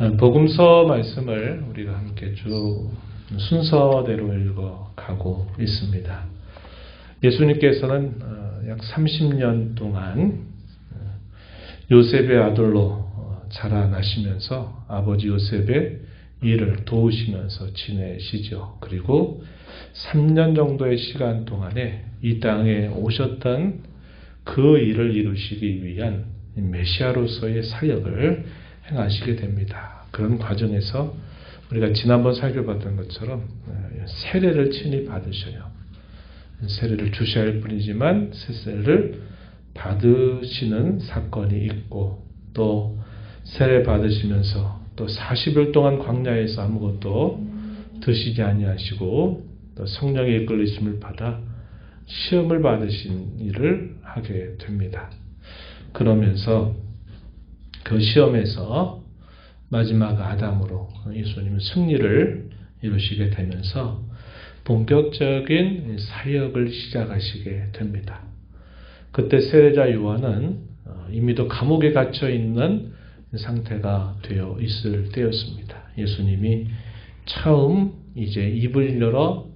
복음서 말씀을 우리가 함께 쭉 순서대로 읽어가고 있습니다. 예수님께서는 약 30년 동안 요셉의 아들로 자라나시면서 아버지 요셉의 일을 도우시면서 지내시죠. 그리고 3년 정도의 시간 동안에 이 땅에 오셨던 그 일을 이루시기 위한 메시아로서의 사역을 행하시게 됩니다. 그런 과정에서 우리가 지난번 살펴봤던 것처럼 세례를 친히 받으셔요. 세례를 주셔야 할 뿐이지만 세례를 받으시는 사건이 있고, 또 세례 받으시면서 또 40일 동안 광야에서 아무것도 드시지 아니하시고 또 성령의 이끌리심을 받아 시험을 받으신 일을 하게 됩니다. 그러면서 그 시험에서 마지막 아담으로 예수님은 승리를 이루시게 되면서 본격적인 사역을 시작하시게 됩니다. 그때 세례자 요한은 이미도 감옥에 갇혀 있는 상태가 되어 있을 때였습니다. 예수님이 처음 이제 입을 열어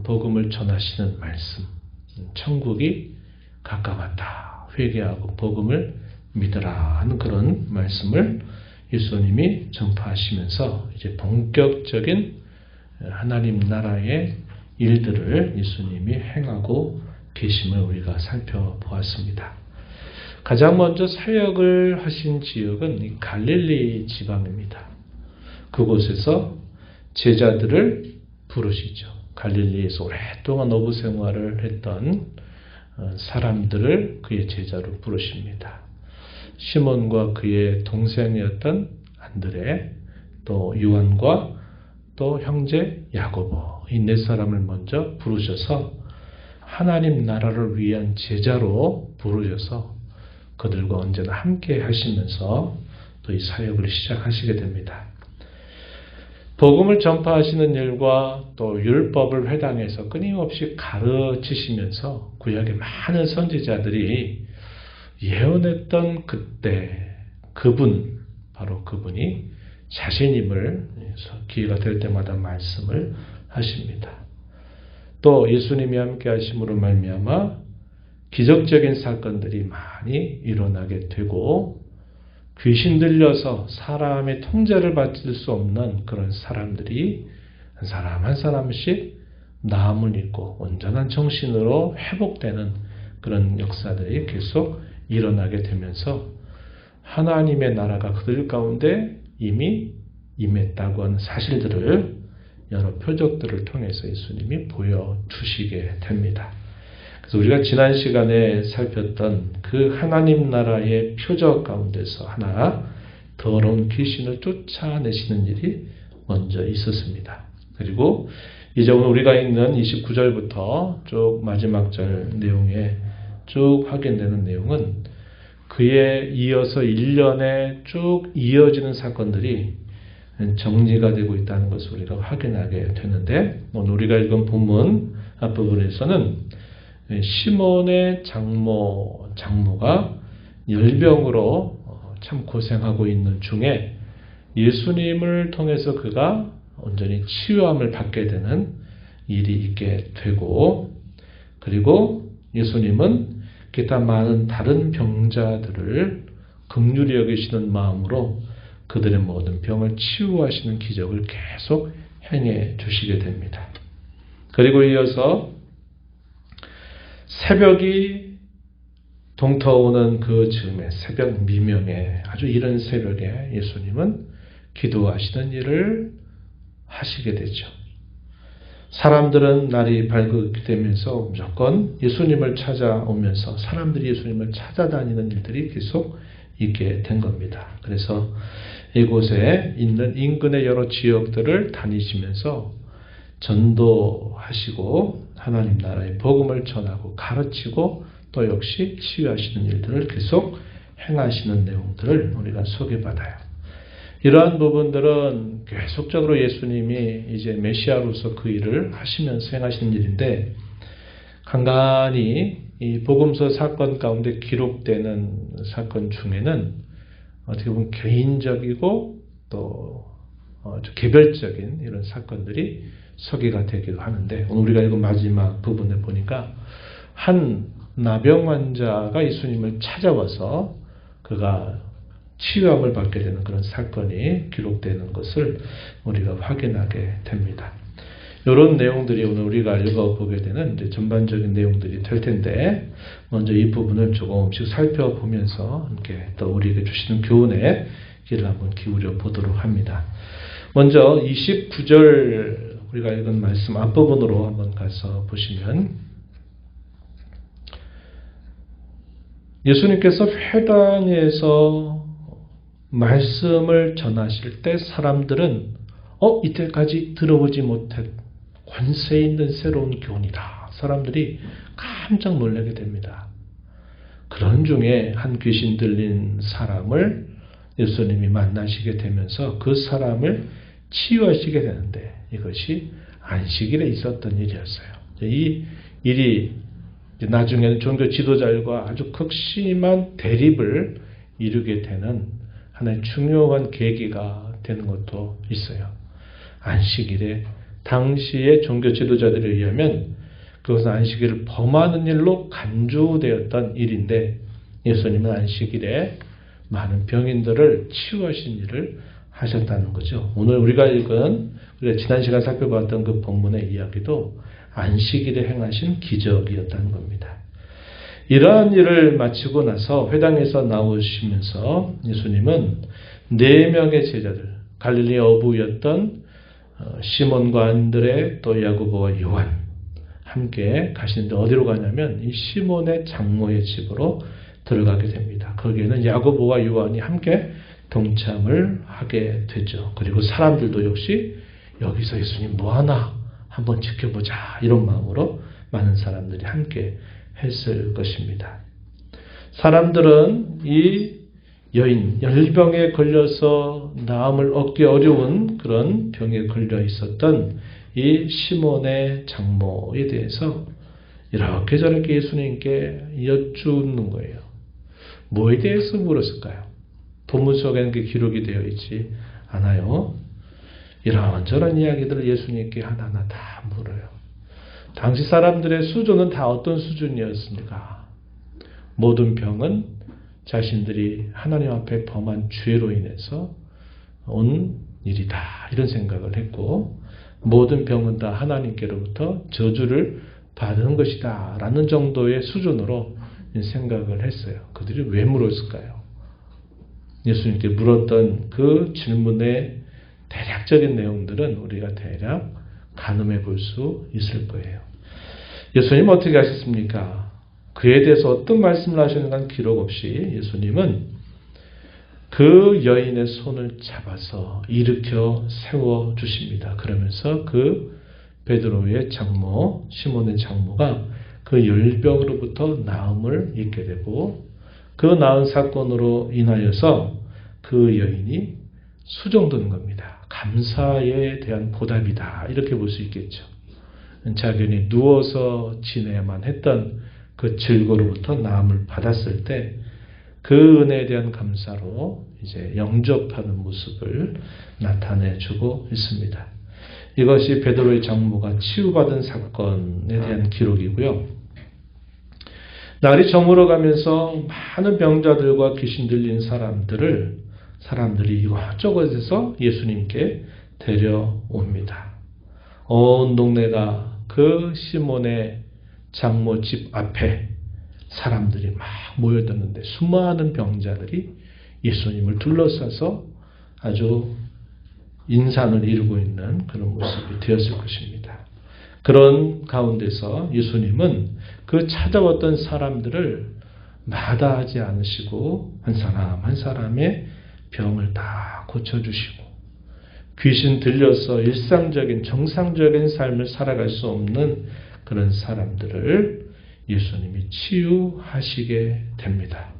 복음을 전하시는 말씀, 천국이 가까웠다, 회개하고 복음을 믿으라 하는 그런 말씀을 예수님이 전파하시면서 이제 본격적인 하나님 나라의 일들을 예수님이 행하고 계심을 우리가 살펴보았습니다. 가장 먼저 사역을 하신 지역은 갈릴리 지방입니다. 그곳에서 제자들을 부르시죠. 갈릴리에서 오랫동안 어부 생활을 했던 사람들을 그의 제자로 부르십니다. 시몬과 그의 동생이었던 안드레, 또 요한과 또 형제 야고보, 이 네 사람을 먼저 부르셔서 하나님 나라를 위한 제자로 부르셔서 그들과 언제나 함께 하시면서 또 이 사역을 시작하시게 됩니다. 복음을 전파하시는 일과 또 율법을 회당에서 끊임없이 가르치시면서 구약의 많은 선지자들이 예언했던 그때 그분, 바로 그분이 자신임을 기회가 될 때마다 말씀을 하십니다. 또 예수님이 함께 하심으로 말미암아 기적적인 사건들이 많이 일어나게 되고, 귀신 들려서 사람의 통제를 받을 수 없는 그런 사람들이 한 사람 한 사람씩 나음을 입고 온전한 정신으로 회복되는 그런 역사들이 계속 일어나게 되면서 하나님의 나라가 그들 가운데 이미 임했다고 하는 사실들을 여러 표적들을 통해서 예수님이 보여주시게 됩니다. 그래서 우리가 지난 시간에 살폈던 그 하나님 나라의 표적 가운데서 하나, 더러운 귀신을 쫓아내시는 일이 먼저 있었습니다. 그리고 이제 오늘 우리가 읽는 29절부터 쭉 마지막 절 내용에 쭉 확인되는 내용은 그에 이어서 1년에 쭉 이어지는 사건들이 정리가 되고 있다는 것을 우리가 확인하게 되는데, 오늘 우리가 읽은 본문 앞부분에서는 시몬의 장모가 열병으로 참 고생하고 있는 중에 예수님을 통해서 그가 온전히 치유함을 받게 되는 일이 있게 되고, 그리고 예수님은 기타 많은 다른 병자들을 긍휼히 여기시는 마음으로 그들의 모든 병을 치유하시는 기적을 계속 행해 주시게 됩니다. 그리고 이어서 새벽이 동터오는 그 즈음에, 새벽 미명에, 아주 이른 새벽에 예수님은 기도하시는 일을 하시게 되죠. 사람들은 날이 밝게 되면서 무조건 예수님을 찾아오면서 사람들이 예수님을 찾아다니는 일들이 계속 있게 된 겁니다. 그래서 이곳에 있는 인근의 여러 지역들을 다니시면서 전도하시고 하나님 나라의 복음을 전하고 가르치고 또 역시 치유하시는 일들을 계속 행하시는 내용들을 우리가 소개받아요. 이러한 부분들은 계속적으로 예수님이 이제 메시아로서 그 일을 하시면서 행하시는 일인데, 간간히 이 복음서 사건 가운데 기록되는 사건 중에는 어떻게 보면 개인적이고 또 개별적인 이런 사건들이 소개가 되기도 하는데, 오늘 우리가 읽은 마지막 부분에 보니까 한 나병 환자가 예수님을 찾아와서 그가 치유함을 받게 되는 그런 사건이 기록되는 것을 우리가 확인하게 됩니다. 이런 내용들이 오늘 우리가 읽어보게 되는 이제 전반적인 내용들이 될 텐데, 먼저 이 부분을 조금씩 살펴보면서 함께 또 우리에게 주시는 교훈에 귀를 한번 기울여 보도록 합니다. 먼저 29절 우리가 읽은 말씀 앞부분으로 한번 가서 보시면, 예수님께서 회당에서 말씀을 전하실 때 사람들은 이때까지 들어보지 못한 권세 있는 새로운 교훈이다. 사람들이 깜짝 놀라게 됩니다. 그런 중에 한 귀신 들린 사람을 예수님이 만나시게 되면서 그 사람을 치유하시게 되는데, 이것이 안식일에 있었던 일이었어요. 이 일이 나중에는 종교 지도자들과 아주 극심한 대립을 이루게 되는 하나의 중요한 계기가 되는 것도 있어요. 안식일에 당시의 종교 지도자들에 의하면 그것은 안식일을 범하는 일로 간주되었던 일인데, 예수님은 안식일에 많은 병인들을 치유하신 일을 하셨다는 거죠. 오늘 우리가 지난 시간 살펴봤던 그 본문의 이야기도 안식일에 행하신 기적이었다는 겁니다. 이러한 일을 마치고 나서 회당에서 나오시면서 예수님은 4명의 제자들, 갈릴리 어부였던 시몬과 안드레, 또 야고보와 요한 함께 가시는데, 어디로 가냐면 이 시몬의 장모의 집으로 들어가게 됩니다. 거기에는 야고보와 요한이 함께 동참을 하게 되죠. 그리고 사람들도 역시 여기서 예수님 뭐하나 한번 지켜보자, 이런 마음으로 많은 사람들이 함께 했을 것입니다. 사람들은 이 여인, 열병에 걸려서 나음을 얻기 어려운 그런 병에 걸려 있었던 이 시몬의 장모에 대해서 이렇게 저렇게 예수님께 여쭙는 거예요. 뭐에 대해서 물었을까요? 본문 속에는 그 기록이 되어 있지 않아요. 이런저런 이야기들을 예수님께 하나하나 다 물어요. 당시 사람들의 수준은 다 어떤 수준이었습니까? 모든 병은 자신들이 하나님 앞에 범한 죄로 인해서 온 일이다, 이런 생각을 했고, 모든 병은 다 하나님께로부터 저주를 받은 것이다 라는 정도의 수준으로 생각을 했어요. 그들이 왜 물었을까요? 예수님께 물었던 그 질문의 대략적인 내용들은 우리가 대략 가늠해 볼 수 있을 거예요. 예수님 어떻게 하셨습니까? 그에 대해서 어떤 말씀을 하시는가는 기록 없이 예수님은 그 여인의 손을 잡아서 일으켜 세워 주십니다. 그러면서 그 베드로의 장모, 시몬의 장모가 그 열병으로부터 나음을 입게 되고, 그 나은 사건으로 인하여서 그 여인이 수종되는 겁니다. 감사에 대한 보답이다, 이렇게 볼 수 있겠죠. 자기는 누워서 지내야만 했던 그 질고로부터 나음을 받았을 때 그 은혜에 대한 감사로 이제 영접하는 모습을 나타내주고 있습니다. 이것이 베드로의 장모가 치유받은 사건에 대한 기록이고요. 날이 저물어가면서 많은 병자들과 귀신 들린 사람들이 이곳저곳에서 예수님께 데려옵니다. 온 동네가 그 시몬의 장모 집 앞에 사람들이 막 모여드는데, 수많은 병자들이 예수님을 둘러싸서 아주 인산을 이루고 있는 그런 모습이 되었을 것입니다. 그런 가운데서 예수님은 그 찾아왔던 사람들을 마다하지 않으시고 한 사람 한 사람의 병을 다 고쳐주시고, 귀신 들려서 일상적인 정상적인 삶을 살아갈 수 없는 그런 사람들을 예수님이 치유하시게 됩니다.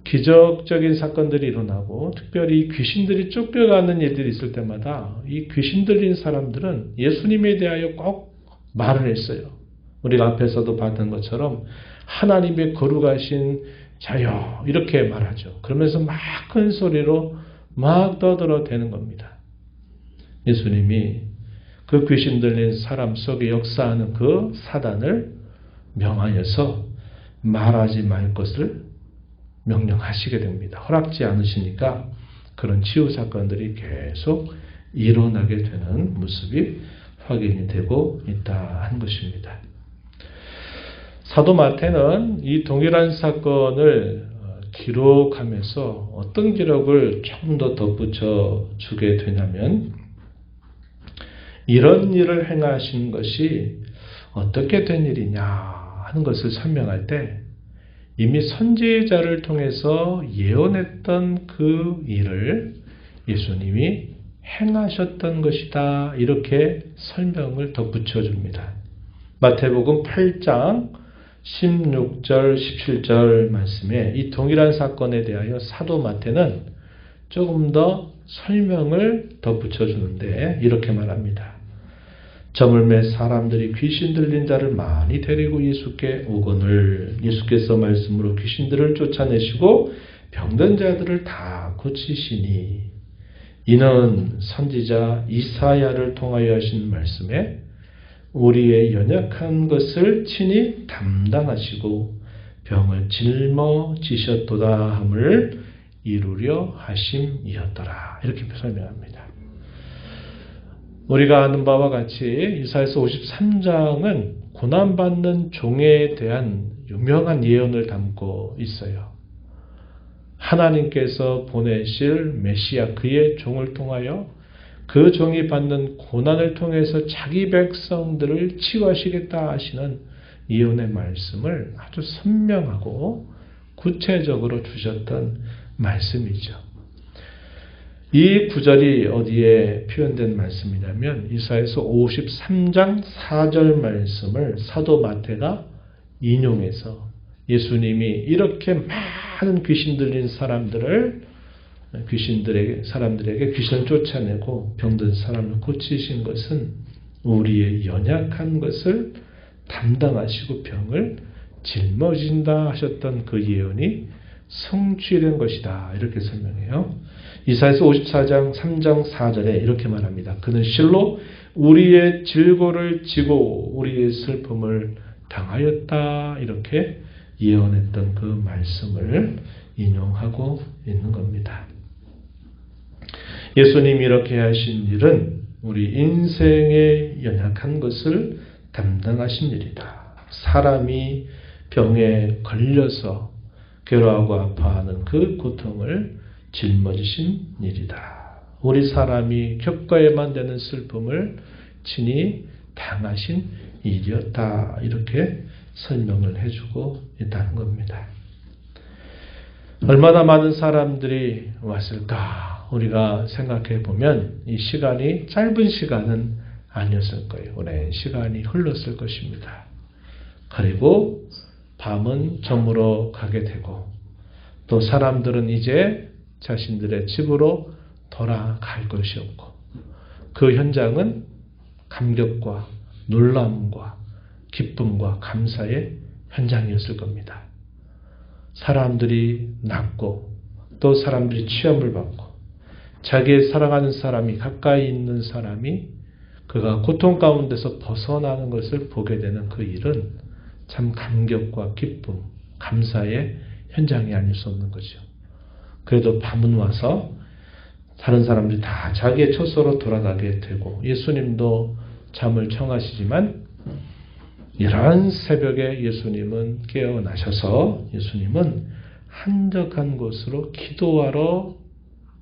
기적적인 사건들이 일어나고 특별히 귀신들이 쫓겨가는 일들이 있을 때마다 이 귀신 들린 사람들은 예수님에 대하여 꼭 말을 했어요. 우리가 앞에서도 봤던 것처럼 하나님의 거룩하신 자여, 이렇게 말하죠. 그러면서 막 큰 소리로 막 떠들어대는 겁니다. 예수님이 그 귀신 들린 사람 속에 역사하는 그 사단을 명하여서 말하지 말 것을 명령하시게 됩니다. 허락지 않으시니까 그런 치유 사건들이 계속 일어나게 되는 모습이 확인이 되고 있다 하는 것입니다. 사도 마태는 이 동일한 사건을 기록하면서 어떤 기록을 조금 더 덧붙여 주게 되냐면, 이런 일을 행하신 것이 어떻게 된 일이냐 하는 것을 설명할 때 이미 선지자를 통해서 예언했던 그 일을 예수님이 행하셨던 것이다, 이렇게 설명을 덧붙여 줍니다. 마태복음 8장 16절 17절 말씀에 이 동일한 사건에 대하여 사도 마태는 조금 더 설명을 덧붙여 주는데 이렇게 말합니다. 저물매 사람들이 귀신 들린 자를 많이 데리고 예수께 오거늘 예수께서 말씀으로 귀신들을 쫓아내시고 병든 자들을 다 고치시니, 이는 선지자 이사야를 통하여 하신 말씀에 우리의 연약한 것을 친히 담당하시고 병을 짊어지셨도다 함을 이루려 하심이었더라, 이렇게 설명합니다. 우리가 아는 바와 같이 이사야서 53장은 고난받는 종에 대한 유명한 예언을 담고 있어요. 하나님께서 보내실 메시아 그의 종을 통하여 그 종이 받는 고난을 통해서 자기 백성들을 치유하시겠다 하시는 예언의 말씀을 아주 선명하고 구체적으로 주셨던 말씀이죠. 이 구절이 어디에 표현된 말씀이냐면 이사야서 53장 4절 말씀을 사도 마태가 인용해서 예수님이 이렇게 많은 귀신 들린 사람들에게 귀신을 쫓아내고 병든 사람을 고치신 것은 우리의 연약한 것을 담당하시고 병을 짊어진다 하셨던 그 예언이 성취된 것이다, 이렇게 설명해요. 이사야서 54장 3장 4절에 이렇게 말합니다. 그는 실로 우리의 질고를 지고 우리의 슬픔을 당하였다, 이렇게 예언했던 그 말씀을 인용하고 있는 겁니다. 예수님이 이렇게 하신 일은 우리 인생의 연약한 것을 담당하신 일이다. 사람이 병에 걸려서 괴로워하고 아파하는 그 고통을 짊어지신 일이다. 우리 사람이 겪어야만 되는 슬픔을 친히 당하신 일이었다, 이렇게 설명을 해주고 있다는 겁니다. 얼마나 많은 사람들이 왔을까 우리가 생각해 보면 이 시간이 짧은 시간은 아니었을 거예요. 오랜 시간이 흘렀을 것입니다. 그리고 밤은 저물어 가게 되고 또 사람들은 이제 자신들의 집으로 돌아갈 것이 없고 그 현장은 감격과 놀람과 기쁨과 감사의 현장이었을 겁니다. 사람들이 낫고 또 사람들이 취함을 받고 자기의 사랑하는 사람이 가까이 있는 사람이 그가 고통 가운데서 벗어나는 것을 보게 되는 그 일은 참 감격과 기쁨, 감사의 현장이 아닐 수 없는 거죠. 그래도 밤은 와서 다른 사람들이 다 자기의 처소로 돌아가게 되고 예수님도 잠을 청하시지만 이러한 새벽에 예수님은 깨어나셔서 예수님은 한적한 곳으로 기도하러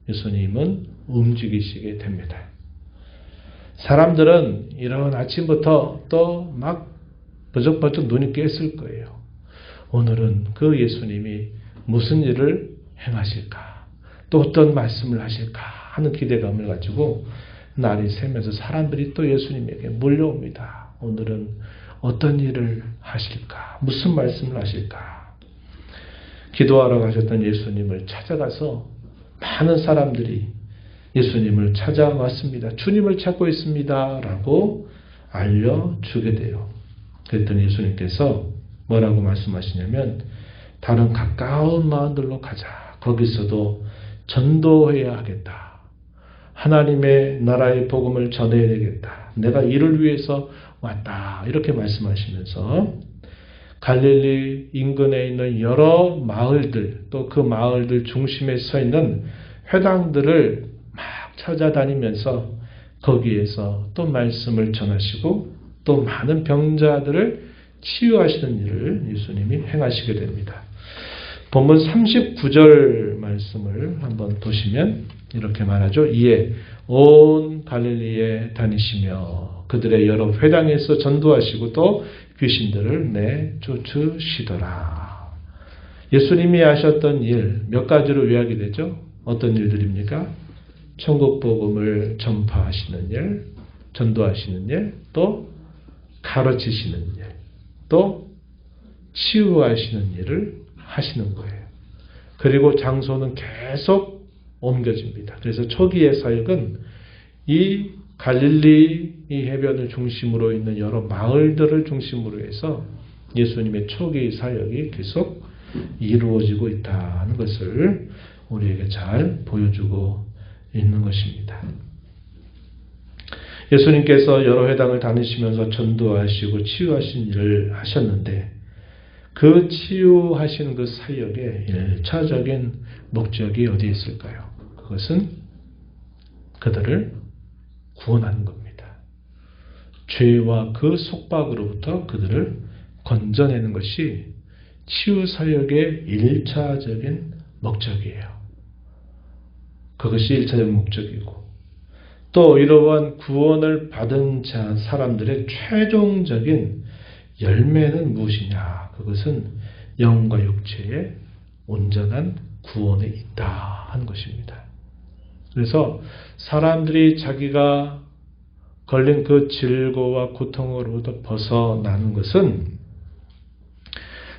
예수님은 움직이시게 됩니다. 사람들은 이런 아침부터 또 막 버쩍버쩍 눈이 깼을 거예요. 오늘은 그 예수님이 무슨 일을 행하실까? 또 어떤 말씀을 하실까? 하는 기대감을 가지고 날이 새면서 사람들이 또 예수님에게 몰려옵니다. 오늘은 어떤 일을 하실까? 무슨 말씀을 하실까? 기도하러 가셨던 예수님을 찾아가서 많은 사람들이 예수님을 찾아왔습니다. 주님을 찾고 있습니다. 라고 알려주게 돼요. 그랬더니 예수님께서 뭐라고 말씀하시냐면 다른 가까운 마을들로 가자. 거기서도 전도해야 하겠다. 하나님의 나라의 복음을 전해야 되겠다. 내가 이를 위해서 왔다. 이렇게 말씀하시면서 갈릴리 인근에 있는 여러 마을들, 또 그 마을들 중심에 서 있는 회당들을 막 찾아다니면서 거기에서 또 말씀을 전하시고 또 많은 병자들을 치유하시는 일을 예수님이 행하시게 됩니다. 본문 39절 말씀을 한번 보시면 이렇게 말하죠. 이에 온 갈릴리에 다니시며 그들의 여러 회당에서 전도하시고 또 귀신들을 내쫓으시더라. 예수님이 하셨던 일 몇 가지로 요약이 되죠. 어떤 일들입니까? 천국 복음을 전파하시는 일, 전도하시는 일, 또 가르치시는 일, 또 치유하시는 일을 하시는 거예요. 그리고 장소는 계속 옮겨집니다. 그래서 초기의 사역은 이 갈릴리 이 해변을 중심으로 있는 여러 마을들을 중심으로 해서 예수님의 초기 사역이 계속 이루어지고 있다는 것을 우리에게 잘 보여주고 있는 것입니다. 예수님께서 여러 회당을 다니시면서 전도하시고 치유하신 일을 하셨는데 그 치유하신 그 사역의 1차적인 목적이 어디에 있을까요? 그것은 그들을 구원하는 겁니다. 죄와 그 속박으로부터 그들을 건져내는 것이 치유 사역의 1차적인 목적이에요. 그것이 1차적인 목적이고 또 이러한 구원을 받은 자 사람들의 최종적인 열매는 무엇이냐? 그것은 영과 육체의 온전한 구원에 있다 하는 것입니다. 그래서 사람들이 자기가 걸린 그 질고와 고통으로부터 벗어나는 것은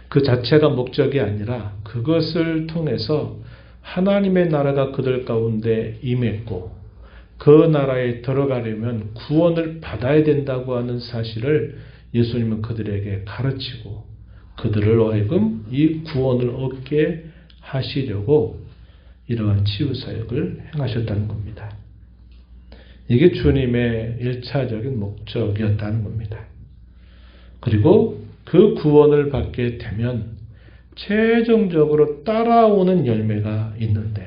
그 자체가 목적이 아니라 그것을 통해서 하나님의 나라가 그들 가운데 임했고 그 나라에 들어가려면 구원을 받아야 된다고 하는 사실을 예수님은 그들에게 가르치고 그들을 하여금 이 구원을 얻게 하시려고 이러한 치유사역을 행하셨다는 겁니다. 이게 주님의 1차적인 목적이었다는 겁니다. 그리고 그 구원을 받게 되면 최종적으로 따라오는 열매가 있는데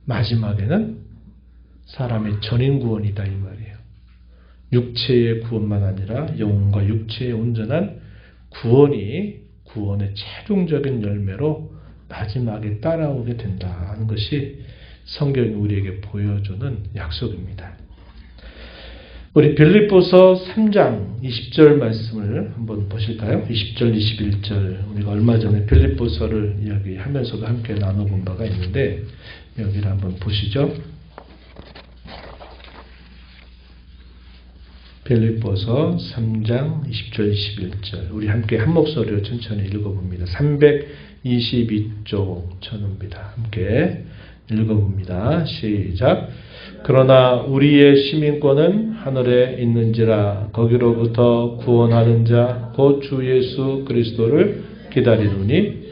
마지막에는 사람의 전인 구원이다 이 말이에요. 육체의 구원만 아니라 영과 육체의 온전한 구원이 구원의 최종적인 열매로 마지막에 따라오게 된다는 것이 성경이 우리에게 보여주는 약속입니다. 우리 빌립보서 3장 20절 말씀을 한번 보실까요? 20절, 21절 우리가 얼마 전에 빌립보서를 이야기하면서도 함께 나눠본 바가 있는데 여기를 한번 보시죠. 빌립보서 3장 20절, 21절 우리 함께 한 목소리로 천천히 읽어봅니다. 322쪽 천입니다. 함께 읽어봅니다. 시작. 그러나 우리의 시민권은 하늘에 있는지라 거기로부터 구원하는 자 곧 주 예수 그리스도를 기다리노니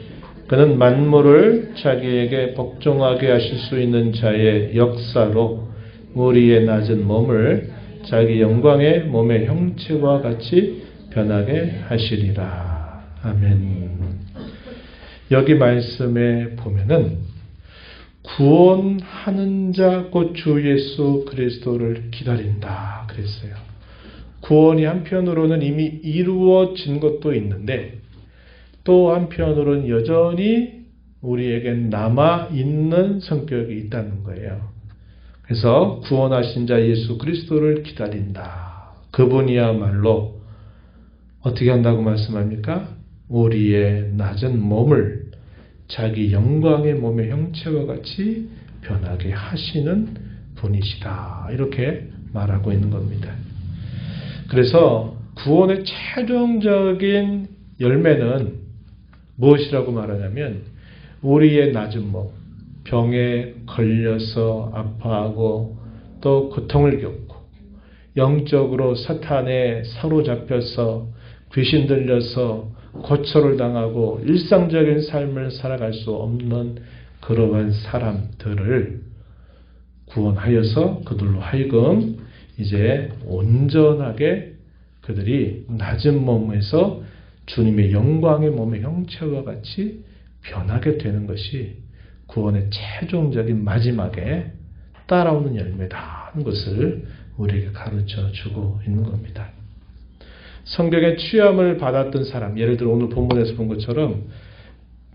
그는 만물을 자기에게 복종하게 하실 수 있는 자의 역사로 우리의 낮은 몸을 자기 영광의 몸의 형체와 같이 변하게 하시리라. 아멘. 여기 말씀에 보면은 구원하는 자 곧 주 예수 그리스도를 기다린다 그랬어요. 구원이 한편으로는 이미 이루어진 것도 있는데 또 한편으로는 여전히 우리에게 남아있는 성격이 있다는 거예요. 그래서 구원하신 자 예수 그리스도를 기다린다. 그분이야말로 어떻게 한다고 말씀합니까? 우리의 낮은 몸을 자기 영광의 몸의 형체와 같이 변하게 하시는 분이시다. 이렇게 말하고 있는 겁니다. 그래서 구원의 최종적인 열매는 무엇이라고 말하냐면 우리의 낮은 몸, 병에 걸려서 아파하고 또 고통을 겪고 영적으로 사탄에 사로잡혀서 귀신 들려서 고초를 당하고 일상적인 삶을 살아갈 수 없는 그러한 사람들을 구원하여서 그들로 하여금 이제 온전하게 그들이 낮은 몸에서 주님의 영광의 몸의 형체와 같이 변하게 되는 것이 구원의 최종적인 마지막에 따라오는 열매다 하는 것을 우리에게 가르쳐 주고 있는 겁니다. 성경의 취함을 받았던 사람, 예를 들어 오늘 본문에서 본 것처럼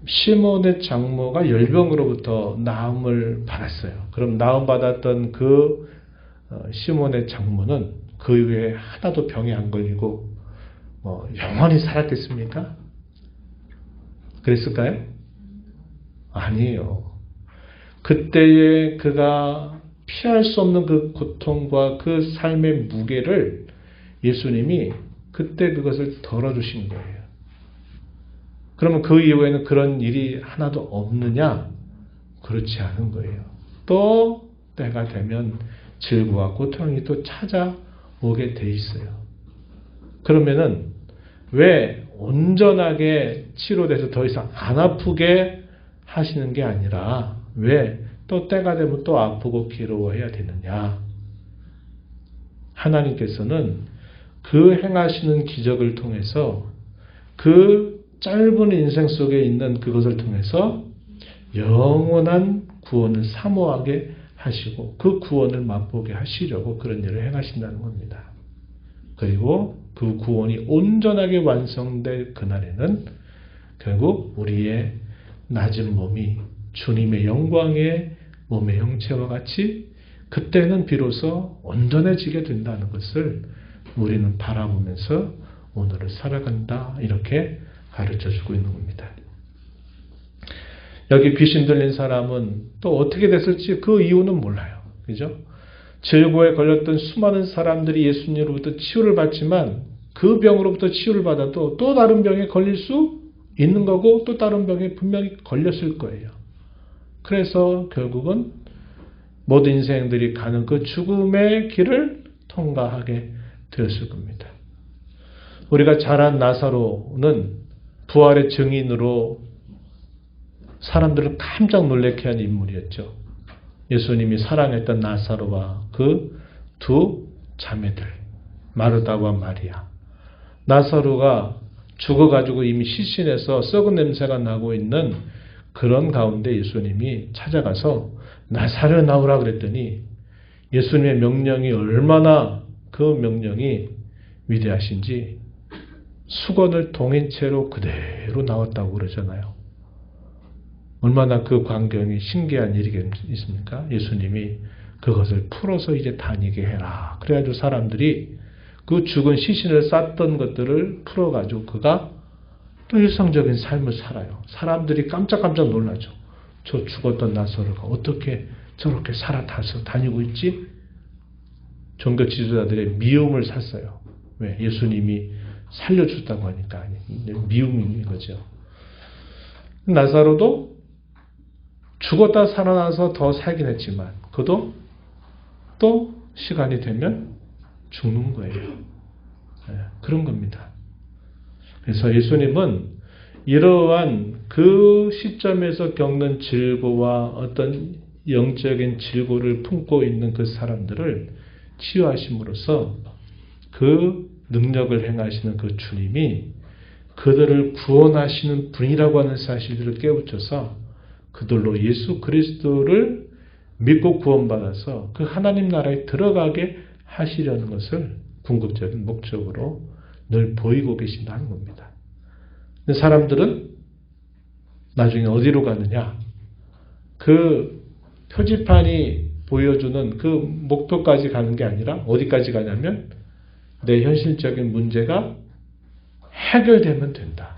시몬의 장모가 열병으로부터 나음을 받았어요. 그럼 나음 받았던 그 시몬의 장모는 그 이후에 하나도 병에 안 걸리고 영원히 살았겠습니까? 그랬을까요? 아니에요. 그때에 그가 피할 수 없는 그 고통과 그 삶의 무게를 예수님이 그때 그것을 덜어주신 거예요. 그러면 그 이후에는 그런 일이 하나도 없느냐? 그렇지 않은 거예요. 또 때가 되면 질고와 고통이 또 찾아오게 돼 있어요. 그러면은 왜 온전하게 치료돼서 더 이상 안 아프게 하시는 게 아니라 왜 또 때가 되면 또 아프고 괴로워해야 되느냐? 하나님께서는 그 행하시는 기적을 통해서 그 짧은 인생 속에 있는 그것을 통해서 영원한 구원을 사모하게 하시고 그 구원을 맛보게 하시려고 그런 일을 행하신다는 겁니다. 그리고 그 구원이 온전하게 완성될 그날에는 결국 우리의 낮은 몸이 주님의 영광의 몸의 형체와 같이 그때는 비로소 온전해지게 된다는 것을 우리는 바라보면서 오늘을 살아간다 이렇게 가르쳐주고 있는 겁니다. 여기 귀신 들린 사람은 또 어떻게 됐을지 그 이유는 몰라요. 그죠? 질고에 걸렸던 수많은 사람들이 예수님으로부터 치유를 받지만 그 병으로부터 치유를 받아도 또 다른 병에 걸릴 수 있는 거고 또 다른 병에 분명히 걸렸을 거예요. 그래서 결국은 모든 인생들이 가는 그 죽음의 길을 통과하게 되었을 겁니다. 우리가 잘 안 나사로는 부활의 증인으로 사람들을 깜짝 놀라게 한 인물이었죠. 예수님이 사랑했던 나사로와 그 두 자매들, 마르다와 마리아. 나사로가 죽어가지고 이미 시신에서 썩은 냄새가 나고 있는 그런 가운데 예수님이 찾아가서 나사로 나오라 그랬더니 예수님의 명령이 얼마나 그 명령이 위대하신지 수건을 동인 채로 그대로 나왔다고 그러잖아요. 얼마나 그 광경이 신기한 일이겠습니까? 예수님이 그것을 풀어서 이제 다니게 해라. 그래가지고 사람들이 그 죽은 시신을 쌌던 것들을 풀어가지고 그가 또 일상적인 삶을 살아요. 사람들이 깜짝깜짝 놀라죠. 저 죽었던 나사로가 어떻게 저렇게 살아 다니고 있지? 종교 지도자들의 미움을 샀어요. 왜? 예수님이 살려줬다고 하니까 미움인 거죠. 나사로도 죽었다 살아나서 더 살긴 했지만 그도 또 시간이 되면 죽는 거예요. 그런 겁니다. 그래서 예수님은 이러한 그 시점에서 겪는 질고와 어떤 영적인 질고를 품고 있는 그 사람들을 치유하심으로써 그 능력을 행하시는 그 주님이 그들을 구원하시는 분이라고 하는 사실들을 깨우쳐서 그들로 예수 그리스도를 믿고 구원받아서 그 하나님 나라에 들어가게 하시려는 것을 궁극적인 목적으로 늘 보이고 계신다는 겁니다. 근데 사람들은 나중에 어디로 가느냐? 그 표지판이 보여주는 그 목표까지 가는 게 아니라 어디까지 가냐면 내 현실적인 문제가 해결되면 된다.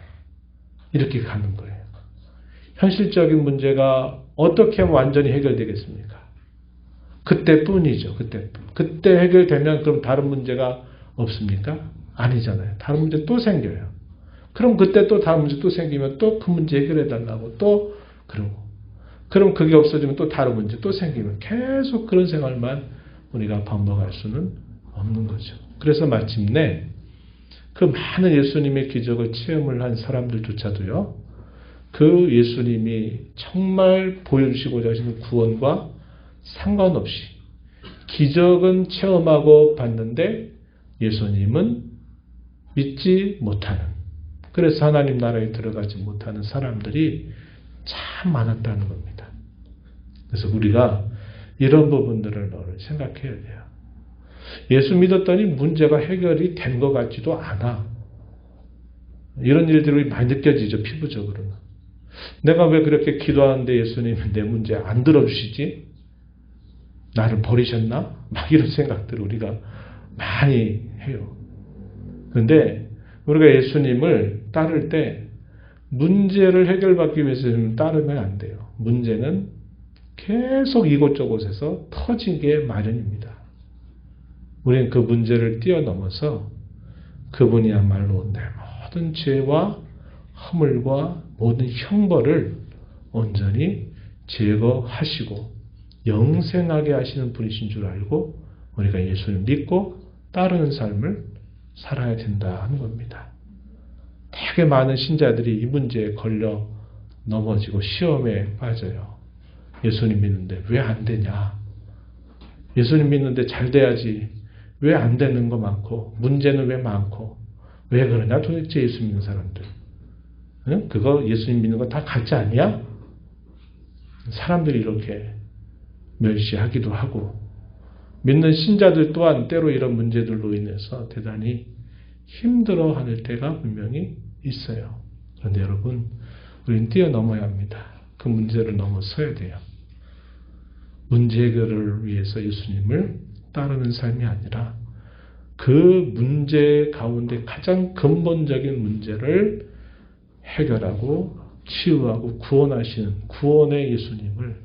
이렇게 가는 거예요. 현실적인 문제가 어떻게 하면 완전히 해결되겠습니까? 그때뿐이죠. 그때 해결되면 그럼 다른 문제가 없습니까? 아니잖아요. 다른 문제 또 생겨요. 그럼 그때 또 다른 문제 또 생기면 또 그 문제 해결해 달라고 또 그러고 그럼 그게 없어지면 또 다른 문제 또 생기면 계속 그런 생활만 우리가 반복할 수는 없는 거죠. 그래서 마침내 그 많은 예수님의 기적을 체험을 한 사람들조차도요. 그 예수님이 정말 보여주시고자 하시는 구원과 상관없이 기적은 체험하고 봤는데 예수님은 믿지 못하는, 그래서 하나님 나라에 들어가지 못하는 사람들이 참 많았다는 겁니다. 그래서 우리가 이런 부분들을 생각해야 돼요. 예수 믿었더니 문제가 해결이 된 것 같지도 않아. 이런 일들이 많이 느껴지죠, 피부적으로는. 내가 왜 그렇게 기도하는데 예수님은 내 문제 안 들어주시지? 나를 버리셨나? 막 이런 생각들을 우리가 많이 해요. 그런데 우리가 예수님을 따를 때 문제를 해결받기 위해서 따르면 안 돼요. 문제는 계속 이곳저곳에서 터지게 마련입니다. 우리는 그 문제를 뛰어넘어서 그분이야말로 내 모든 죄와 허물과 모든 형벌을 온전히 제거하시고 영생하게 하시는 분이신 줄 알고 우리가 예수를 믿고 따르는 삶을 살아야 된다는 겁니다. 되게 많은 신자들이 이 문제에 걸려 넘어지고 시험에 빠져요. 예수님 믿는데 왜 안 되냐? 예수님 믿는데 잘 돼야지. 왜 안 되는 거 많고 문제는 왜 많고 왜 그러냐 도대체 예수 믿는 사람들. 응? 그거 예수님 믿는 거 다 가짜 아니야? 사람들이 이렇게 멸시하기도 하고 믿는 신자들 또한 때로 이런 문제들로 인해서 대단히 힘들어하는 때가 분명히 있어요. 그런데 여러분 우리는 뛰어넘어야 합니다. 그 문제를 넘어서야 돼요. 문제 해결을 위해서 예수님을 따르는 삶이 아니라 그 문제 가운데 가장 근본적인 문제를 해결하고 치유하고 구원하시는 구원의 예수님을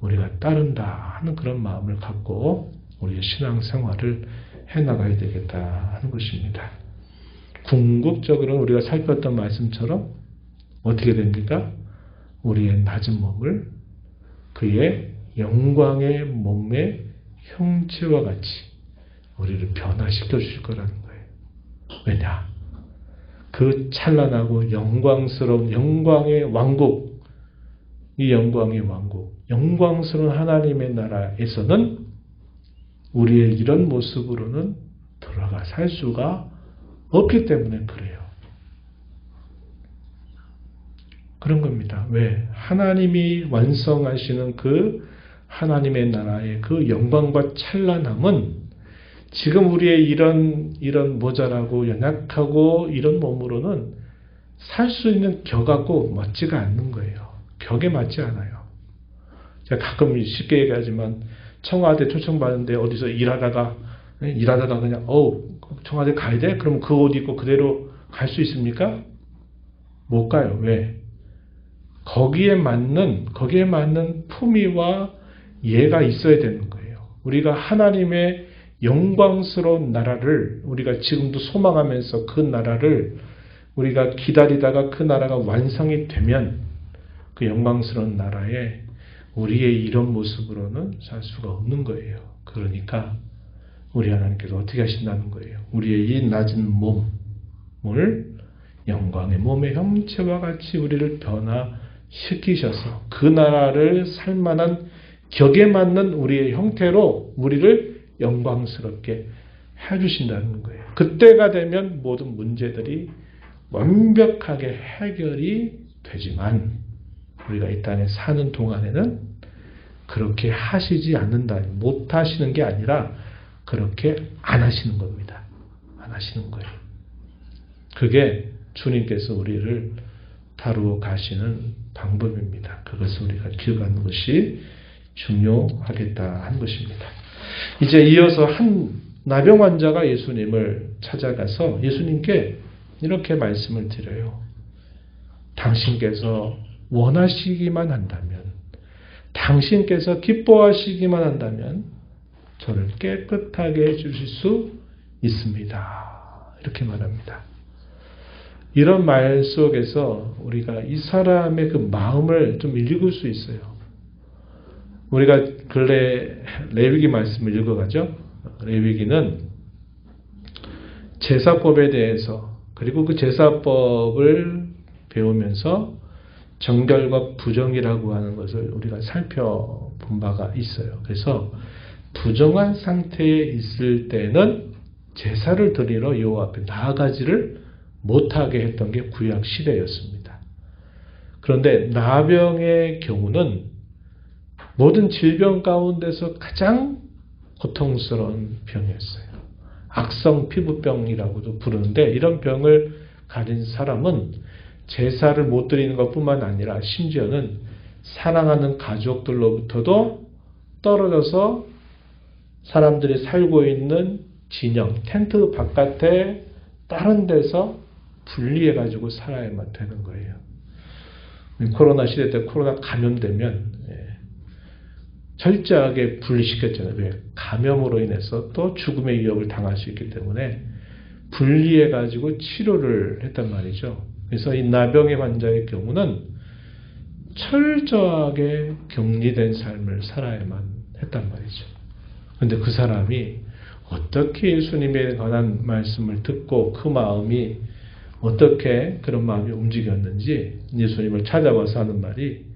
우리가 따른다 하는 그런 마음을 갖고 우리의 신앙생활을 해나가야 되겠다 하는 것입니다. 궁극적으로는 우리가 살폈던 말씀처럼 어떻게 됩니까? 우리의 낮은 몸을 그의 영광의 몸의 형체와 같이 우리를 변화시켜 주실 거라는 거예요. 왜냐? 그 찬란하고 영광스러운 영광의 왕국, 이 영광의 왕국, 영광스러운 하나님의 나라에서는 우리의 이런 모습으로는 들어가 살 수가 없기 때문에 그래요. 그런 겁니다. 왜? 하나님이 완성하시는 그 하나님의 나라의 그 영광과 찬란함은 지금 우리의 이런 모자라고 연약하고 이런 몸으로는 살 수 있는 격하고 맞지가 않는 거예요. 격에 맞지 않아요. 제가 가끔 쉽게 얘기하지만 청와대 초청받는데 어디서 일하다가 그냥 청와대 가야 돼? 그러면 그 옷 입고 그대로 갈 수 있습니까? 못 가요. 왜? 거기에 맞는 품위와 예가 있어야 되는 거예요. 우리가 하나님의 영광스러운 나라를 우리가 지금도 소망하면서 그 나라를 우리가 기다리다가 그 나라가 완성이 되면 그 영광스러운 나라에 우리의 이런 모습으로는 살 수가 없는 거예요. 그러니까 우리 하나님께서 어떻게 하신다는 거예요. 우리의 이 낮은 몸을 영광의 몸의 형체와 같이 우리를 변화시키셔서 그 나라를 살만한 격에 맞는 우리의 형태로 우리를 영광스럽게 해주신다는 거예요. 그때가 되면 모든 문제들이 완벽하게 해결이 되지만 우리가 이 땅에 사는 동안에는 그렇게 하시지 않는다. 못 하시는 게 아니라 그렇게 안 하시는 겁니다. 안 하시는 거예요. 그게 주님께서 우리를 다루어 가시는 방법입니다. 그것을 우리가 기억하는 것이 중요하겠다 하는 것입니다. 이제 이어서 한 나병 환자가 예수님을 찾아가서 예수님께 이렇게 말씀을 드려요. 당신께서 원하시기만 한다면, 당신께서 기뻐하시기만 한다면 저를 깨끗하게 해주실 수 있습니다. 이렇게 말합니다. 이런 말 속에서 우리가 이 사람의 그 마음을 좀 읽을 수 있어요. 우리가 근래 레위기 말씀을 읽어가죠. 레위기는 제사법에 대해서 그리고 그 제사법을 배우면서 정결과 부정이라고 하는 것을 우리가 살펴본 바가 있어요. 그래서 부정한 상태에 있을 때는 제사를 드리러 여호와 앞에 나아가지를 못하게 했던 게 구약 시대였습니다. 그런데 나병의 경우는 모든 질병 가운데서 가장 고통스러운 병이었어요. 악성 피부병이라고도 부르는데 이런 병을 가진 사람은 제사를 못 드리는 것뿐만 아니라 심지어는 사랑하는 가족들로부터도 떨어져서 사람들이 살고 있는 진영, 텐트 바깥에 다른 데서 분리해가지고 살아야만 되는 거예요. 코로나 시대 때 코로나 감염되면 철저하게 분리시켰잖아요. 왜? 감염으로 인해서 또 죽음의 위협을 당할 수 있기 때문에 분리해가지고 치료를 했단 말이죠. 그래서 이 나병의 환자의 경우는 철저하게 격리된 삶을 살아야만 했단 말이죠. 그런데 그 사람이 어떻게 예수님에 관한 말씀을 듣고 그 마음이 어떻게 그런 마음이 움직였는지 예수님을 찾아와서 하는 말이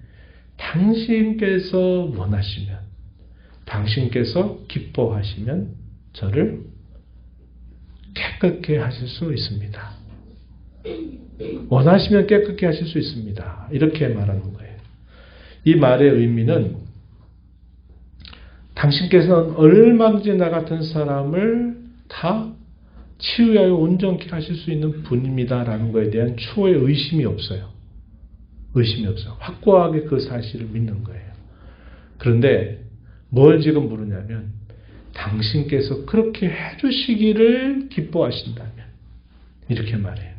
당신께서 원하시면, 당신께서 기뻐하시면 저를 깨끗게 하실 수 있습니다. 원하시면 깨끗게 하실 수 있습니다. 이렇게 말하는 거예요. 이 말의 의미는 당신께서는 얼마든지 나 같은 사람을 다 치유하여 온전케 하실 수 있는 분입니다라는 것에 대한 초의 의심이 없어요. 의심이 없어요. 확고하게 그 사실을 믿는 거예요. 그런데 뭘 지금 물으냐면 당신께서 그렇게 해주시기를 기뻐하신다면 이렇게 말해요.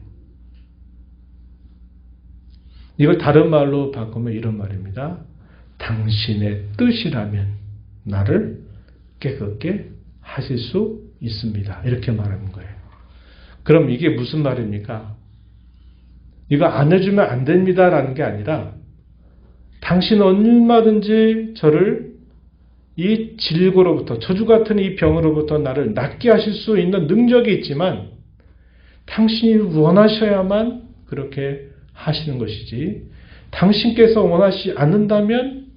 이걸 다른 말로 바꾸면 이런 말입니다. 당신의 뜻이라면 나를 깨끗게 하실 수 있습니다. 이렇게 말하는 거예요. 그럼 이게 무슨 말입니까? 이거 안 해주면 안 됩니다라는 게 아니라 당신 얼마든지 저를 이 질고로부터 저주 같은 이 병으로부터 나를 낫게 하실 수 있는 능력이 있지만 당신이 원하셔야만 그렇게 하시는 것이지 당신께서 원하시지 않는다면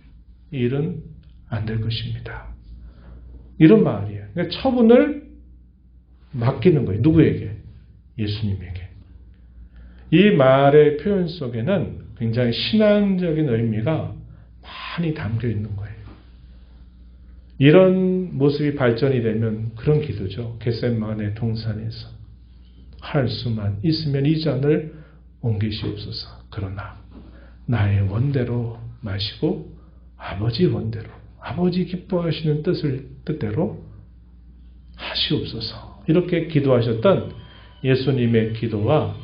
이 일은 안 될 것입니다. 이런 말이에요. 그러니까 처분을 맡기는 거예요. 누구에게? 예수님에게. 이 말의 표현 속에는 굉장히 신앙적인 의미가 많이 담겨 있는 거예요. 이런 모습이 발전이 되면 그런 기도죠. 겟세마네 동산에서 할 수만 있으면 이 잔을 옮기시옵소서. 그러나 나의 원대로 마시고 아버지 원대로, 아버지 기뻐하시는 뜻대로 하시옵소서. 이렇게 기도하셨던 예수님의 기도와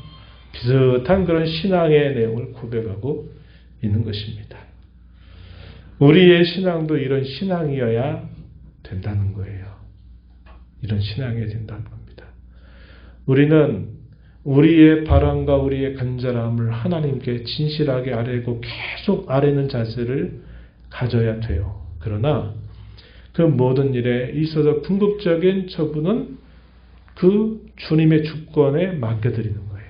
비슷한 그런 신앙의 내용을 고백하고 있는 것입니다. 우리의 신앙도 이런 신앙이어야 된다는 거예요. 이런 신앙이 된다는 겁니다. 우리는 우리의 바람과 우리의 간절함을 하나님께 진실하게 아뢰고 계속 아뢰는 자세를 가져야 돼요. 그러나 그 모든 일에 있어서 궁극적인 처분은 그 주님의 주권에 맡겨드리는 거예요.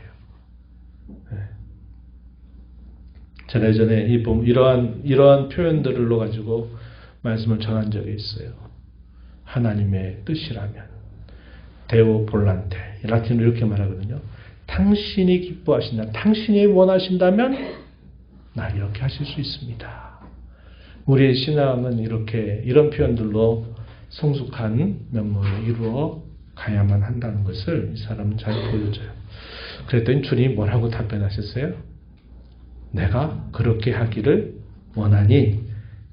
제가 예전에 이러한 표현들로 가지고 말씀을 전한 적이 있어요. 하나님의 뜻이라면 데오 볼란테 라틴으로 이렇게 말하거든요. 당신이 기뻐하신다. 당신이 원하신다면 나 이렇게 하실 수 있습니다. 우리의 신앙은 이런 표현들로 성숙한 면모를 이루어 가야만 한다는 것을 이 사람은 잘 보여줘요. 그랬더니 주님이 뭐라고 답변하셨어요? 내가 그렇게 하기를 원하니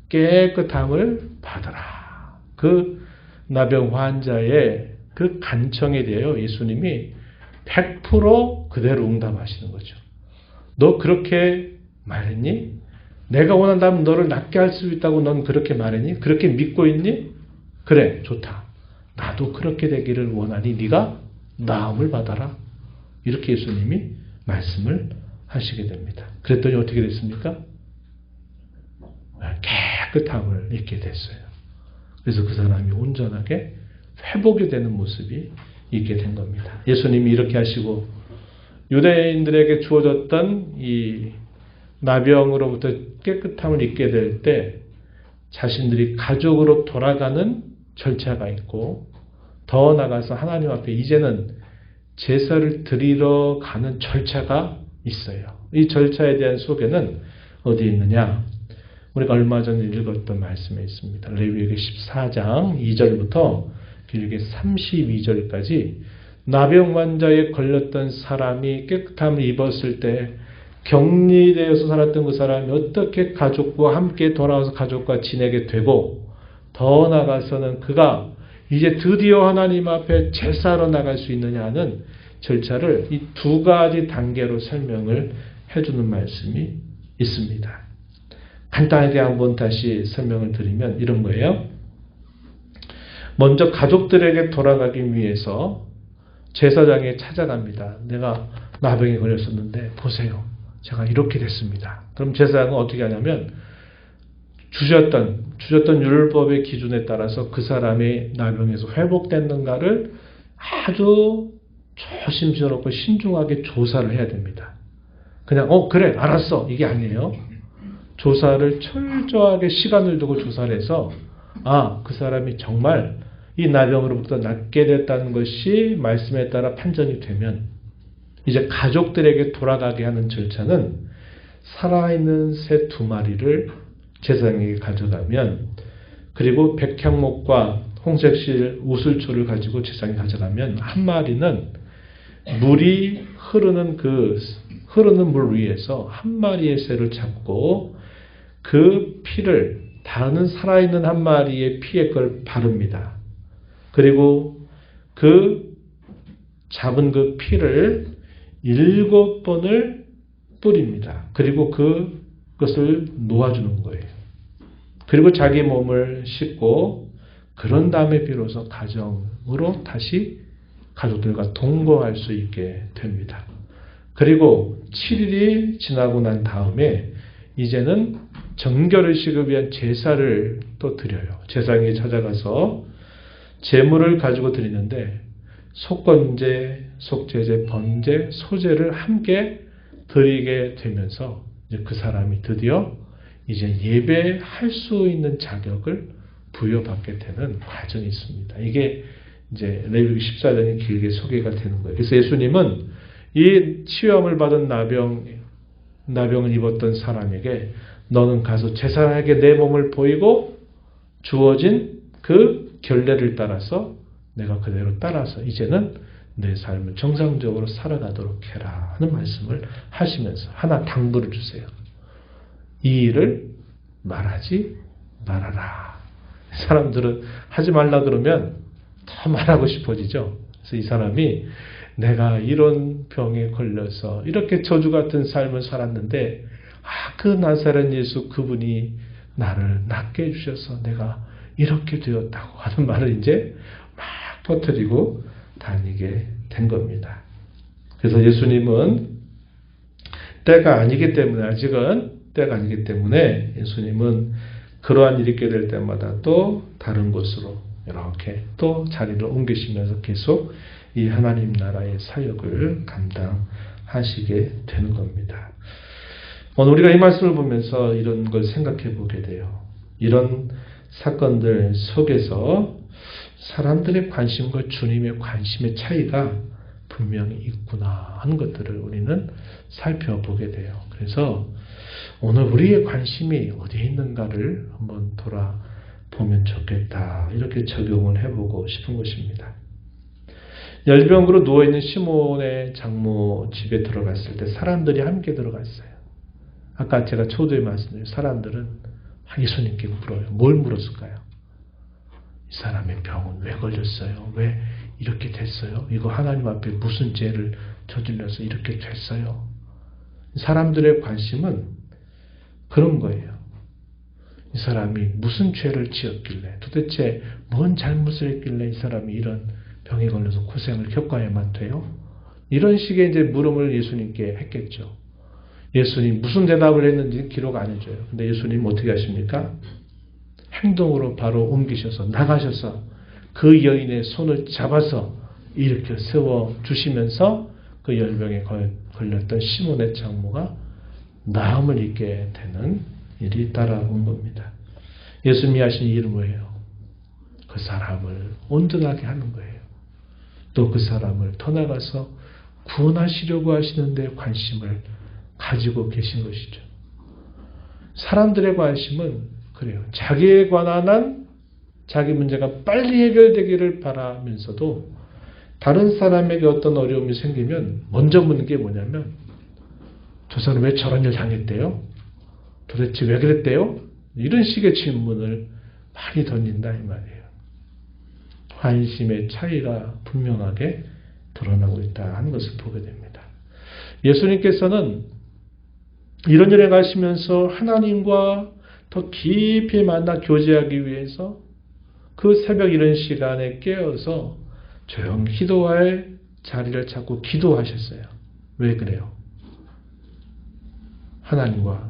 깨끗함을 받으라. 그 나병 환자의 그 간청에 대하여 예수님이 100% 그대로 응답하시는 거죠. 너 그렇게 말했니? 내가 원한다면 너를 낫게 할 수 있다고 넌 그렇게 말했니? 그렇게 믿고 있니? 그래, 좋다. 나도 그렇게 되기를 원하니 네가 나음을 받아라. 이렇게 예수님이 말씀을 하시게 됩니다. 그랬더니 어떻게 됐습니까? 깨끗함을 입게 됐어요. 그래서 그 사람이 온전하게 회복이 되는 모습이 있게 된 겁니다. 예수님이 이렇게 하시고 유대인들에게 주어졌던 이 나병으로부터 깨끗함을 입게 될 때 자신들이 가족으로 돌아가는 절차가 있고, 더 나아가서 하나님 앞에 이제는 제사를 드리러 가는 절차가 있어요. 이 절차에 대한 소개는 어디에 있느냐? 우리가 얼마 전에 읽었던 말씀에 있습니다. 레위기 14장 2절부터 길게 32절까지 나병 환자에 걸렸던 사람이 깨끗함을 입었을 때 격리되어서 살았던 그 사람이 어떻게 가족과 함께 돌아와서 가족과 지내게 되고, 더 나아가서는 그가 이제 드디어 하나님 앞에 제사로 나갈 수 있느냐 하는 절차를 이 두 가지 단계로 설명을 해주는 말씀이 있습니다. 간단하게 한번 다시 설명을 드리면 이런 거예요. 먼저 가족들에게 돌아가기 위해서 제사장에 찾아갑니다. 내가 나병에 걸렸었는데 보세요. 제가 이렇게 됐습니다. 그럼 제사장은 어떻게 하냐면 주셨던 율법의 기준에 따라서 그 사람의 나병에서 회복됐는가를 아주 조심스럽고 신중하게 조사를 해야 됩니다. 그냥 그래 알았어 이게 아니에요. 조사를 철저하게 시간을 두고 조사를 해서 그 사람이 정말 이 나병으로부터 낫게 됐다는 것이 말씀에 따라 판정이 되면 이제 가족들에게 돌아가게 하는 절차는 살아있는 새 2마리를 제사장에게 가져가면, 그리고 백향목과 홍색실 우슬초를 가지고 제사장에 가져가면 한 마리는 물이 흐르는 물 위에서 한 마리의 새를 잡고 그 피를 다른 살아있는 한 마리의 피에 걸 바릅니다. 그리고 그 잡은 그 피를 7번을 뿌립니다. 그리고 그것을 놓아주는 거예요. 그리고 자기 몸을 씻고 그런 다음에 비로소 가정으로 다시 가족들과 동거할 수 있게 됩니다. 그리고 7일이 지나고 난 다음에 이제는 정결의식을 위한 제사를 또 드려요. 제사장에 찾아가서 제물을 가지고 드리는데 속건제, 속제제, 번제, 소제를 함께 드리게 되면서 이제 그 사람이 드디어 이제 예배할 수 있는 자격을 부여받게 되는 과정이 있습니다. 이게 이제 레위기 14장에 길게 소개가 되는 거예요. 그래서 예수님은 이 치유함을 받은 나병을 입었던 사람에게 너는 가서 제사장에게 내 몸을 보이고 주어진 그 결례를 따라서 내가 그대로 따라서 이제는 내 삶을 정상적으로 살아가도록 해라 하는 말씀을 하시면서 하나 당부를 주세요. 이 일을 말하지 말아라. 사람들은 하지 말라 그러면 더 말하고 싶어지죠. 그래서 이 사람이 내가 이런 병에 걸려서 이렇게 저주 같은 삶을 살았는데 그 나사렛 예수 그분이 나를 낫게 해주셔서 내가 이렇게 되었다고 하는 말을 이제 막 퍼뜨리고 다니게 된 겁니다. 그래서 예수님은 때가 아니기 때문에 아직은 때가 아니기 때문에 예수님은 그러한 일이 있게 될 때마다 또 다른 곳으로 이렇게 또 자리를 옮기시면서 계속 이 하나님 나라의 사역을 감당하시게 되는 겁니다. 오늘 우리가 이 말씀을 보면서 이런 걸 생각해 보게 돼요. 이런 사건들 속에서 사람들의 관심과 주님의 관심의 차이가 분명히 있구나 하는 것들을 우리는 살펴보게 돼요. 그래서 오늘 우리의 관심이 어디에 있는가를 한번 돌아보면 좋겠다. 이렇게 적용을 해보고 싶은 것입니다. 열병으로 누워있는 시몬의 장모 집에 들어갔을 때 사람들이 함께 들어갔어요. 아까 제가 초두에 말씀드린 사람들은 예수님께 물어요. 뭘 물었을까요? 이 사람의 병은 왜 걸렸어요? 왜 이렇게 됐어요? 이거 하나님 앞에 무슨 죄를 저질러서 이렇게 됐어요? 사람들의 관심은 그런 거예요. 이 사람이 무슨 죄를 지었길래, 도대체 뭔 잘못을 했길래 이 사람이 이런 병에 걸려서 고생을 겪어야만 돼요? 이런 식의 이제 물음을 예수님께 했겠죠. 예수님 무슨 대답을 했는지 기록 안 해줘요. 근데 예수님 어떻게 하십니까? 행동으로 바로 옮기셔서 나가셔서 그 여인의 손을 잡아서 이렇게 세워 주시면서 그 열병에 걸렸던 시몬의 장모가 나음을 입게 되는 일이 따라온 겁니다. 예수님이 하신 일은 뭐예요? 그 사람을 온전하게 하는 거예요. 또 그 사람을 더 나가서 구원하시려고 하시는 데 관심을 가지고 계신 것이죠. 사람들의 관심은 그래요. 자기에 관한 한 자기 문제가 빨리 해결되기를 바라면서도 다른 사람에게 어떤 어려움이 생기면 먼저 묻는 게 뭐냐면 저 사람 왜 저런 일 당했대요? 도대체 왜 그랬대요? 이런 식의 질문을 많이 던진다 이 말이에요. 관심의 차이가 분명하게 드러나고 있다 하는 것을 보게 됩니다. 예수님께서는 이런 일에 가시면서 하나님과 더 깊이 만나 교제하기 위해서 그 새벽 이른 시간에 깨어서 조용히 기도할 자리를 찾고 기도하셨어요. 왜 그래요?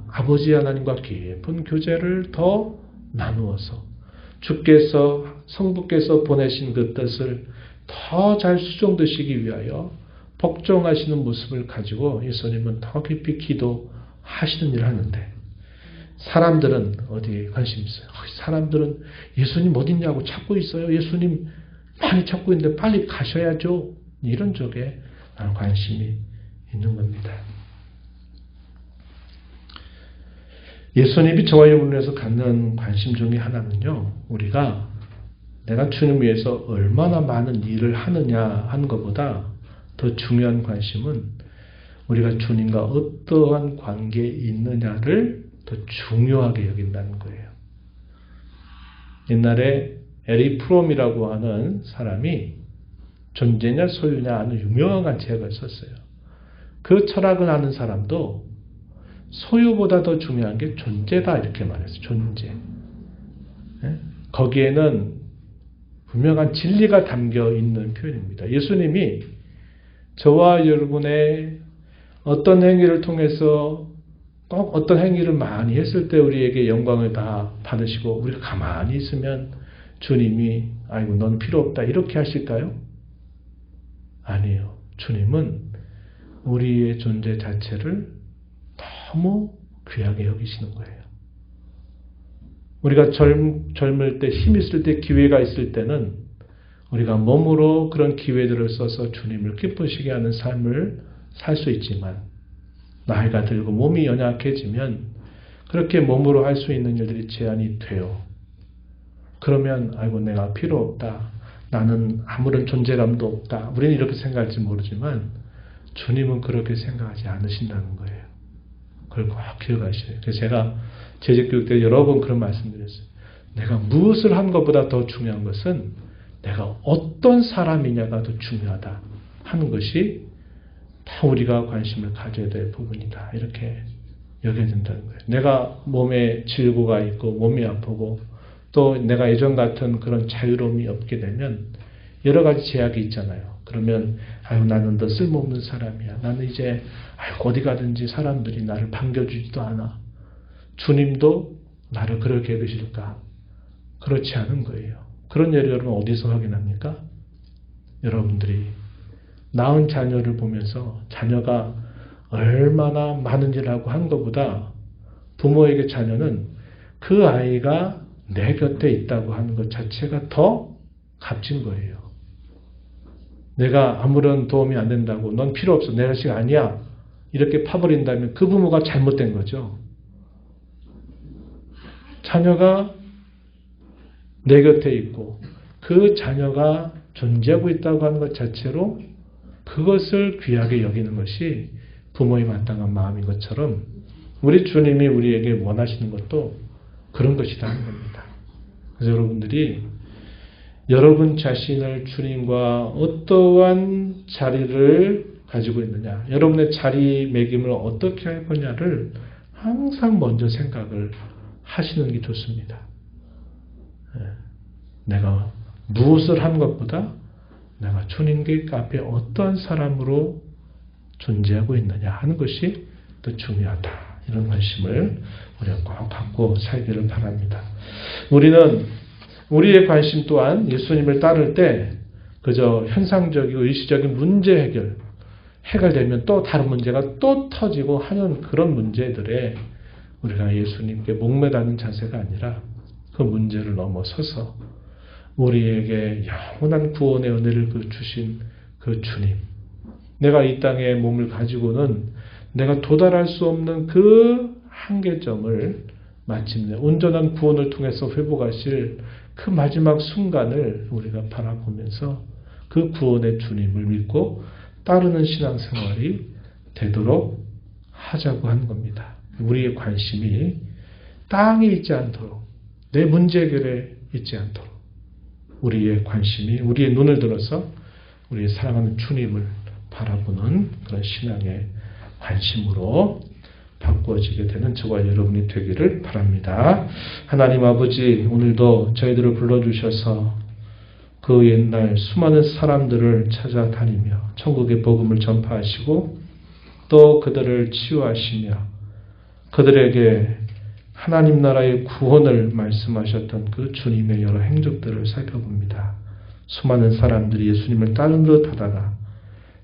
아버지 하나님과 깊은 교제를 더 나누어서 성부께서 보내신 그 뜻을 더 잘 수종드시기 위하여 복종하시는 모습을 가지고 예수님은 더 깊이 기도하시는 일을 하는데 사람들은 어디에 관심이 있어요? 사람들은 예수님 어딨냐고 찾고 있어요. 예수님 많이 찾고 있는데 빨리 가셔야죠. 이런 쪽에 나는 관심이 있는 겁니다. 예수님이 저와 여러분에서 갖는 관심 중에 하나는요. 우리가 내가 주님 위해서 얼마나 많은 일을 하느냐 하는 것보다 더 중요한 관심은 우리가 주님과 어떠한 관계에 있느냐를 더 중요하게 여긴다는 거예요. 옛날에 에리 프롬이라고 하는 사람이 존재냐 소유냐 하는 유명한 책을 썼어요. 그 철학을 아는 사람도 소유보다 더 중요한 게 존재다 이렇게 말했어요. 존재. 거기에는 분명한 진리가 담겨 있는 표현입니다. 예수님이 저와 여러분의 어떤 행위를 통해서 꼭 어떤 행위를 많이 했을 때 우리에게 영광을 다 받으시고 우리가 가만히 있으면 주님이 아이고 넌 필요 없다 이렇게 하실까요? 아니에요. 주님은 우리의 존재 자체를 너무 귀하게 여기시는 거예요. 우리가 젊을 때 힘 있을 때 기회가 있을 때는 우리가 몸으로 그런 기회들을 써서 주님을 기쁘시게 하는 삶을 살 수 있지만 나이가 들고 몸이 연약해지면 그렇게 몸으로 할 수 있는 일들이 제한이 돼요. 그러면 아이고 내가 필요 없다. 나는 아무런 존재감도 없다. 우리는 이렇게 생각할지 모르지만 주님은 그렇게 생각하지 않으신다는 거예요. 그걸 꼭 기억하셔야 돼요. 그래서 제가 재직교육 때 여러 번 그런 말씀드렸어요. 내가 무엇을 한 것보다 더 중요한 것은 내가 어떤 사람이냐가 더 중요하다 하는 것이 다 우리가 관심을 가져야 될 부분이다. 이렇게 여겨야 된다는 거예요. 내가 몸에 질고가 있고 몸이 아프고 또 내가 예전 같은 그런 자유로움이 없게 되면 여러 가지 제약이 있잖아요. 그러면 아유 나는 더 쓸모없는 사람이야. 나는 이제 어디 가든지 사람들이 나를 반겨주지도 않아. 주님도 나를 그렇게 여기실까? 그렇지 않은 거예요. 그런 예를 여러분 어디서 확인합니까? 여러분들이 낳은 자녀를 보면서 자녀가 얼마나 많은지를 하고 한 것보다 부모에게 자녀는 그 아이가 내 곁에 있다고 하는 것 자체가 더 값진 거예요. 내가 아무런 도움이 안 된다고 넌 필요 없어. 내 자식 아니야. 이렇게 파버린다면 그 부모가 잘못된 거죠. 자녀가 내 곁에 있고 그 자녀가 존재하고 있다고 하는 것 자체로 그것을 귀하게 여기는 것이 부모의 마땅한 마음인 것처럼 우리 주님이 우리에게 원하시는 것도 그런 것이다 하는 겁니다. 그래서 여러분들이 여러분 자신을 주님과 어떠한 자리를 가지고 있느냐, 여러분의 자리매김을 어떻게 할 거냐를 항상 먼저 생각을 하시는 게 좋습니다. 내가 무엇을 한 것보다 내가 주님께 앞에 어떠한 사람으로 존재하고 있느냐 하는 것이 더 중요하다. 이런 관심을 우리가 꼭 갖고 살기를 바랍니다. 우리는 우리의 관심 또한 예수님을 따를 때 그저 현상적이고 일시적인 문제 해결되면 또 다른 문제가 또 터지고 하는 그런 문제들에 우리가 예수님께 목매다는 자세가 아니라 그 문제를 넘어서서 우리에게 영원한 구원의 은혜를 주신 그 주님, 내가 이 땅에 몸을 가지고는 내가 도달할 수 없는 그 한계점을 마침내 온전한 구원을 통해서 회복하실 그 마지막 순간을 우리가 바라보면서 그 구원의 주님을 믿고 따르는 신앙생활이 되도록 하자고 하는 겁니다. 우리의 관심이 땅에 있지 않도록, 내 문제 해결에 있지 않도록 우리의 관심이, 우리의 눈을 들어서 우리의 사랑하는 주님을 바라보는 그런 신앙의 관심으로 바꾸어지게 되는 저와 여러분이 되기를 바랍니다. 하나님 아버지, 오늘도 저희들을 불러주셔서 그 옛날 수많은 사람들을 찾아다니며 천국의 복음을 전파하시고 또 그들을 치유하시며 그들에게 하나님 나라의 구원을 말씀하셨던 그 주님의 여러 행적들을 살펴봅니다. 수많은 사람들이 예수님을 따른 듯 하다가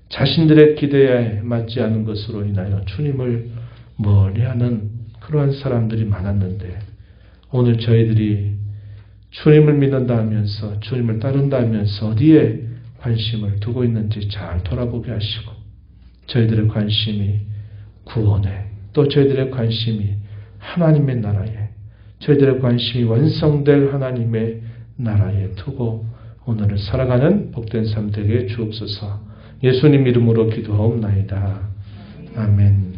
자신들의 기대에 맞지 않은 것으로 인하여 주님을 멀리하는 그러한 사람들이 많았는데 오늘 저희들이 주님을 믿는다 하면서 주님을 따른다 하면서 어디에 관심을 두고 있는지 잘 돌아보게 하시고 저희들의 관심이 구원에, 또 저희들의 관심이 하나님의 나라에, 저희들의 관심이 완성될 하나님의 나라에 두고 오늘을 살아가는 복된 삶 되게 주옵소서. 예수님 이름으로 기도하옵나이다. 아멘.